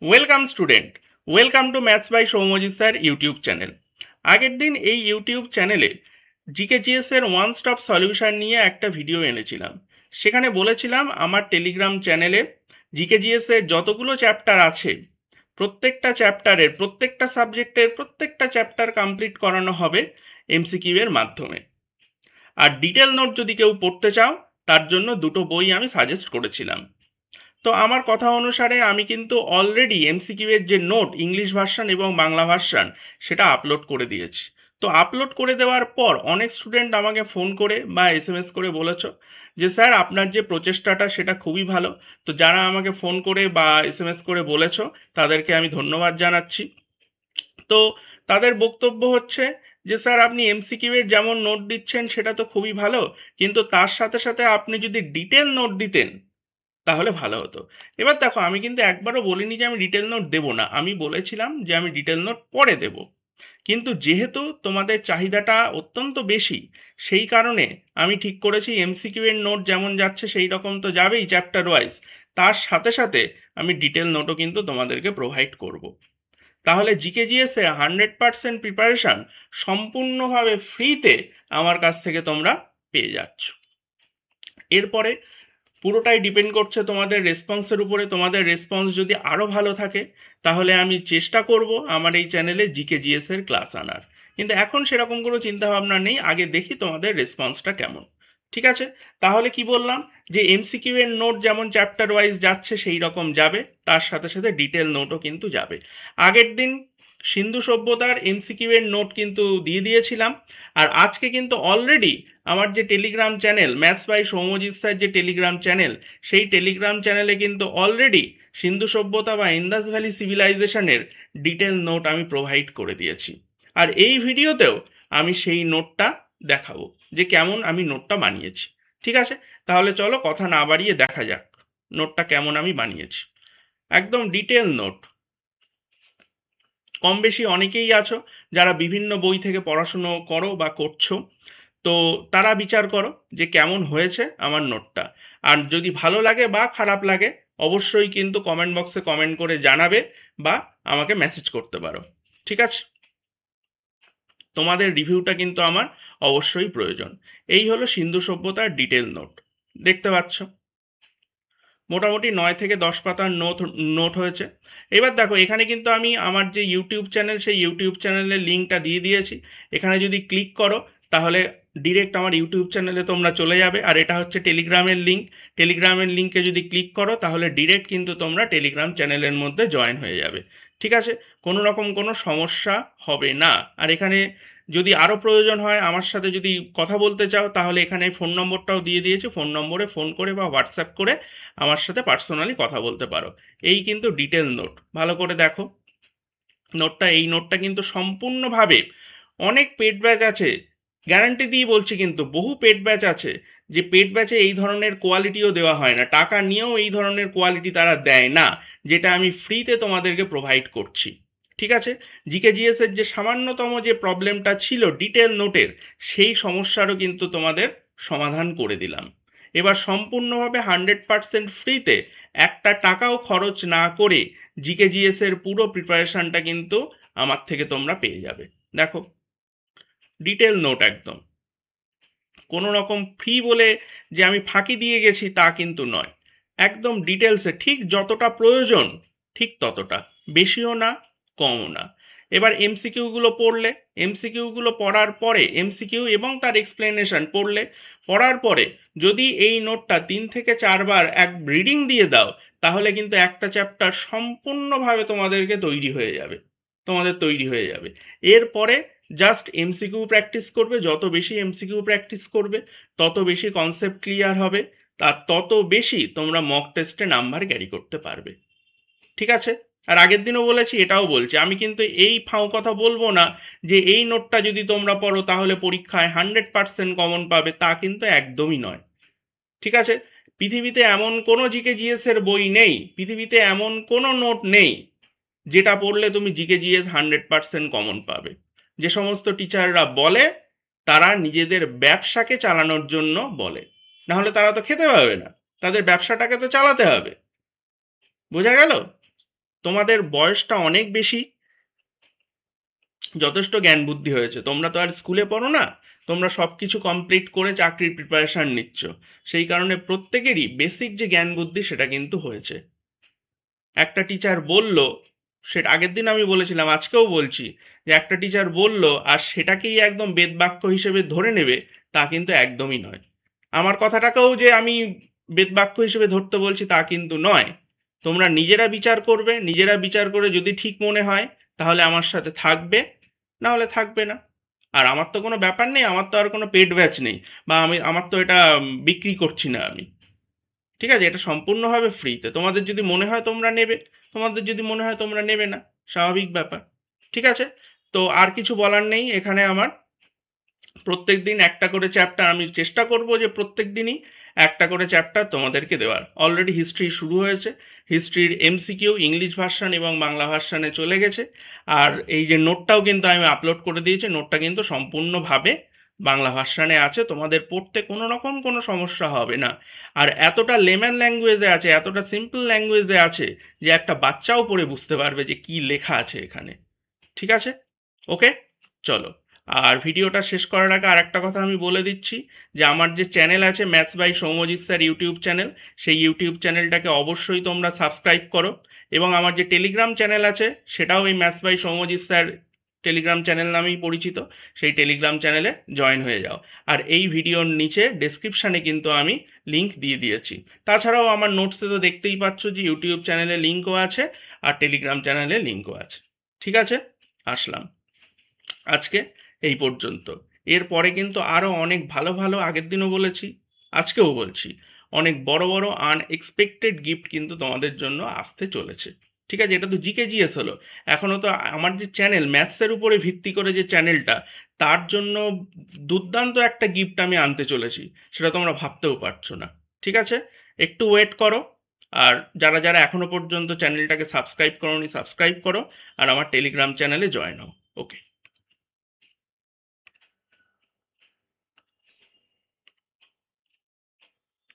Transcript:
Welcome student, welcome to maths by Soumyajit sir YouTube channel. আগের দিন এই ইউটিউব চ্যানেলে জিকেজিএস এর ওয়ান স্টপ সলিউশন নিয়ে একটা ভিডিও এনেছিলাম। সেখানে বলেছিলাম আমার টেলিগ্রাম চ্যানেলে জিকেজিএস এর যতগুলো চ্যাপ্টার আছে প্রত্যেকটা চ্যাপ্টারের প্রত্যেকটা সাবজেক্টের প্রত্যেকটা চ্যাপ্টার কমপ্লিট করানো হবে এমসিকিউ এর মাধ্যমে। আর ডিটেল নোট যদি কেউ পড়তে চাও তার জন্য দুটো বই আমি সাজেস্ট করেছিলাম। তো আমার কথা অনুসারে আমি কিন্তু অলরেডি এমসিকিউ এর যে নোট ইংলিশ ভার্সন এবং বাংলা ভার্সন সেটা আপলোড করে দিয়েছি। তো আপলোড করে দেওয়ার পর অনেক স্টুডেন্ট আমাকে ফোন করে বা এসএমএস করে বলেছো যে স্যার আপনার যে প্রচেষ্টাটা সেটা খুবই ভালো। তো যারা আমাকে ফোন করে বা এসএমএস করে বলেছো তাদেরকে আমি ধন্যবাদ জানাচ্ছি। তো তাদের বক্তব্য হচ্ছে যে স্যার আপনি এমসিকিউ এর যেমন নোট দিচ্ছেন সেটা তো খুবই ভালো, কিন্তু তার সাথে সাথে আপনি যদি ডিটেল নোট দিতেন তাহলে ভালো হতো। এবার দেখো, আমি কিন্তু একবারও বলিনি যে আমি ডিটেল নোট দেবো না, আমি বলেছিলাম যে আমি ডিটেল নোট পরে দেব। কিন্তু যেহেতু তোমাদের চাহিদাটা অত্যন্ত বেশি, সেই কারণে আমি ঠিক করেছি এমসিকিউ এর নোট যেমন যাচ্ছে সেই রকম তো যাবেই চ্যাপ্টার ওয়াইজ, তার সাথে সাথে আমি ডিটেল নোটও কিন্তু তোমাদেরকে প্রোভাইড করব। তাহলে জিকেজিএস এর 100% প্রিপারেশন সম্পূর্ণভাবে ফ্রিতে আমার কাছ থেকে তোমরা পেয়ে যাচ্ছ। এরপরে পুরোটাই ডিপেন্ড করছে তোমাদের রেসপন্সের উপরে। তোমাদের রেসপন্স যদি আরও ভালো থাকে তাহলে আমি চেষ্টা করব আমার এই চ্যানেলে জিকেজিএস এর ক্লাস আনার। কিন্তু এখন সেরকম কোনো চিন্তাভাবনা নেই, আগে দেখি তোমাদের রেসপন্সটা কেমন। ঠিক আছে, তাহলে কি বললাম যে এমসিকিউ এর নোট যেমন চ্যাপ্টার ওয়াইজ যাচ্ছে সেই রকম যাবে, তার সাথে সাথে ডিটেল নোটও কিন্তু যাবে। আগের দিন সিন্ধু সভ্যতার এমসিকিউ এর নোট কিন্তু দিয়ে দিয়েছিলাম। আর আজকে কিন্তু অলরেডি আমার যে Telegram channel maths by Soumyajit sir যে টেলিগ্রাম চ্যানেল, সেই টেলিগ্রাম চ্যানেলে কিন্তু অলরেডি সিন্ধু সভ্যতা বা ইন্দাস ভ্যালি সিভিলাইজেশনের ডিটেল নোট আমি প্রোভাইড করে দিয়েছি। আর এই ভিডিওতেও আমি সেই নোটটা দেখাবো যে কেমন আমি নোটটা বানিয়েছি। ঠিক আছে, তাহলে চলো কথা না বাড়িয়ে দেখা যাক নোটটা কেমন আমি বানিয়েছি। একদম ডিটেল নোট। কম বেশি অনেকেই আছো যারা বিভিন্ন বই থেকে পড়াশুনো করো বা করছো, তো তারা বিচার করো যে কেমন হয়েছে আমার নোটটা। আর যদি ভালো লাগে বা খারাপ লাগে অবশ্যই কিন্তু কমেন্ট বক্সে কমেন্ট করে জানাবে বা আমাকে মেসেজ করতে পারো। ঠিক আছে, তোমাদের রিভিউটা কিন্তু আমার অবশ্যই প্রয়োজন। এই হলো সিন্ধু সভ্যতার ডিটেল নোট, দেখতে পাচ্ছ মোটামুটি 9 থেকে 10 পাতার নোট নোট হয়েছে। এবার দেখো, এখানে কিন্তু আমি আমার যে ইউটিউব চ্যানেল সেই ইউটিউব চ্যানেলের লিঙ্কটা দিয়ে দিয়েছি। এখানে যদি ক্লিক করো তাহলে ডিরেক্ট আমার ইউটিউব চ্যানেলে তোমরা চলে যাবে। আর এটা হচ্ছে টেলিগ্রামের লিঙ্ক। টেলিগ্রামের লিঙ্কে যদি ক্লিক করো তাহলে ডিরেক্ট কিন্তু তোমরা টেলিগ্রাম চ্যানেলের মধ্যে জয়েন হয়ে যাবে। ঠিক আছে, কোনো রকম কোনো সমস্যা হবে না। আর এখানে যদি আরও প্রয়োজন হয় আমার সাথে যদি কথা বলতে চাও তাহলে এখানে ফোন নম্বরটাও দিয়ে দিয়েছি, ফোন নম্বরে ফোন করে বা হোয়াটসঅ্যাপ করে আমার সাথে পার্সোনালি কথা বলতে পারো। এই কিন্তু ডিটেল নোট, ভালো করে দেখো নোটটা। এই নোটটা কিন্তু সম্পূর্ণভাবে অনেক পেড ব্যাচ আছে, গ্যারান্টি দিয়ে বলছি, কিন্তু বহু পেড ব্যাচ আছে যে পেড ব্যাচে এই ধরনের কোয়ালিটিও দেওয়া হয় না, টাকা নিয়েও এই ধরনের কোয়ালিটি তারা দেয় না, যেটা আমি ফ্রিতে তোমাদেরকে প্রোভাইড করছি। ঠিক আছে, জিকেজিএস এর যে সামান্যতম যে প্রবলেমটা ছিল ডিটেল নোটের, সেই সমস্যারও কিন্তু তোমাদের সমাধান করে দিলাম। এবার সম্পূর্ণভাবে 100% ফ্রিতে, একটা টাকাও খরচ না করে জিকেজিএস এর পুরো প্রিপারেশনটা কিন্তু আমার থেকে তোমরা পেয়ে যাবে। দেখো ডিটেল নোট একদম, কোনো রকম ফ্রি বলে যে আমি ফাঁকি দিয়ে গেছি তা কিন্তু নয়। একদম ডিটেলসে ঠিক যতটা প্রয়োজন ঠিক ততটা, বেশিও না কমও না। এবার এমসিকিউগুলো পড়লে, এমসিকিউগুলো পড়ার পরে এমসিকিউ এবং তার এক্সপ্লেনেশন পড়লে, পড়ার পরে যদি এই নোটটা 3 থেকে 4 বার এক রিডিং দিয়ে দাও তাহলে কিন্তু একটা চ্যাপ্টার সম্পূর্ণভাবে তোমাদেরকে তৈরি হয়ে যাবে, তোমাদের তৈরি হয়ে যাবে। এরপরে জাস্ট এমসিকিউ প্র্যাকটিস করবে, যত বেশি এমসিকিউ প্র্যাকটিস করবে তত বেশি কনসেপ্ট ক্লিয়ার হবে, তার তত বেশি তোমরা মক টেস্টে নাম্বার ক্যারি করতে পারবে। ঠিক আছে, আর আগের দিনও বলেছি এটাও বলছি, আমি কিন্তু এই ফাও কথা বলবো না যে এই নোটটা যদি তোমরা পড়ো তাহলে পরীক্ষায় 100% কমন পাবে, তা কিন্তু একদমই নয়। ঠিক আছে, পৃথিবীতে এমন কোনো জিকে জিএস এর বই নেই, পৃথিবীতে এমন কোনো নোট নেই যেটা পড়লে তুমি জিকে জিএস 100% কমন পাবে। যে সমস্ত টিচাররা বলে তারা নিজেদের ব্যবসাকে চালানোর জন্য বলে, না হলে তারা তো খেতে পাবে না, তাদের ব্যবসাটাকে তো চালাতে হবে। বোঝা গেল? তোমাদের বয়সটা অনেক বেশি, যথেষ্ট জ্ঞান বুদ্ধি হয়েছে, তোমরা তো আর স্কুলে পড়ো না, তোমরা সব কিছু কমপ্লিট করে চাকরির প্রিপারেশান নিচ্ছ, সেই কারণে প্রত্যেকেরই বেসিক যে জ্ঞান বুদ্ধি সেটা কিন্তু হয়েছে। একটা টিচার বলল, সেটা আগের দিন আমি বলেছিলাম, আজকেও বলছি, যে একটা টিচার বলল আর সেটাকেই একদম বেদবাক্য হিসেবে ধরে নেবে, তা কিন্তু একদমই নয়। আমার কথাটাকেও যে আমি বেদবাক্য হিসেবে ধরতে বলছি তা কিন্তু নয়। তোমরা নিজেরা বিচার করবে, নিজেরা বিচার করে যদি ঠিক মনে হয় তাহলে আমার সাথে থাকবে, না হলে থাকবে না। আর আমার তো কোনো ব্যাপার নেই, আমার তো আর কোনো পেড ব্যাচ নেই, বা আমার তো এটা বিক্রি করছি না আমি। ঠিক আছে, এটা সম্পূর্ণভাবে ফ্রিতে, তোমাদের যদি মনে হয় তোমরা নেবে, তোমাদের যদি মনে হয় তোমরা নেবে না, স্বাভাবিক ব্যাপার। ঠিক আছে, তো আর কিছু বলার নেই এখানে আমার। প্রত্যেক দিন একটা করে চ্যাপ্টার আমি চেষ্টা করব যে প্রত্যেক দিনই একটা করে চ্যাপ্টার তোমাদেরকে দেওয়ার। অলরেডি হিস্ট্রি শুরু হয়েছে, হিস্ট্রির এমসিকিউ ইংলিশ ভার্সন এবং বাংলা ভার্সনে চলে গেছে। আর এই যে নোটটাও কিন্তু আমি আপলোড করে দিয়েছি, নোটটা কিন্তু সম্পূর্ণভাবে বাংলা ভার্সনে আছে, তোমাদের পড়তে কোনো রকম কোনো সমস্যা হবে না। আর এতটা লেম্যান ল্যাঙ্গুয়েজে আছে, এতটা সিম্পল ল্যাঙ্গুয়েজে আছে, যে একটা বাচ্চাও পড়ে বুঝতে পারবে যে কি লেখা আছে এখানে। ঠিক আছে, ওকে, চলো। আর ভিডিওটা শেষ করার আগে আর একটা কথা আমি বলে দিচ্ছি, যে আমার যে চ্যানেল আছে maths by Soumyajit sir YouTube channel, সেই ইউটিউব চ্যানেলটাকে অবশ্যই তোমরা সাবস্ক্রাইব করো। এবং আমার যে টেলিগ্রাম চ্যানেল আছে সেটাও এই maths by Soumyajit sir Telegram channel নামেই পরিচিত, সেই টেলিগ্রাম চ্যানেলে জয়েন হয়ে যাও। আর এই ভিডিওর নিচে ডেসক্রিপশানে কিন্তু আমি লিংক দিয়ে দিয়েছি। তাছাড়াও আমার নোটসে তো দেখতেই পাচ্ছ যে ইউটিউব চ্যানেলে লিঙ্কও আছে আর টেলিগ্রাম চ্যানেলে লিঙ্কও আছে। ঠিক আছে, আসলাম আজকে এই পর্যন্ত। এরপরে কিন্তু আরও অনেক ভালো ভালো, আগের দিনও বলেছি আজকেও বলছি, অনেক বড় বড় আনএক্সপেক্টেড গিফট কিন্তু তোমাদের জন্য আসতে চলেছে। ঠিক আছে, এটা তো জিকে জিএস হলো, এখনও তো আমার যে চ্যানেল ম্যাথসের উপরে ভিত্তি করে যে চ্যানেলটা, তার জন্য দুর্দান্ত একটা গিফট আমি আনতে চলেছি, সেটা তোমরা ভাবতেও পারছো না। ঠিক আছে, একটু ওয়েট করো। আর যারা যারা এখনো পর্যন্ত চ্যানেলটাকে সাবস্ক্রাইব করোনি সাবস্ক্রাইব করো, আর আমার টেলিগ্রাম চ্যানেলে জয়েন হও। ওকে।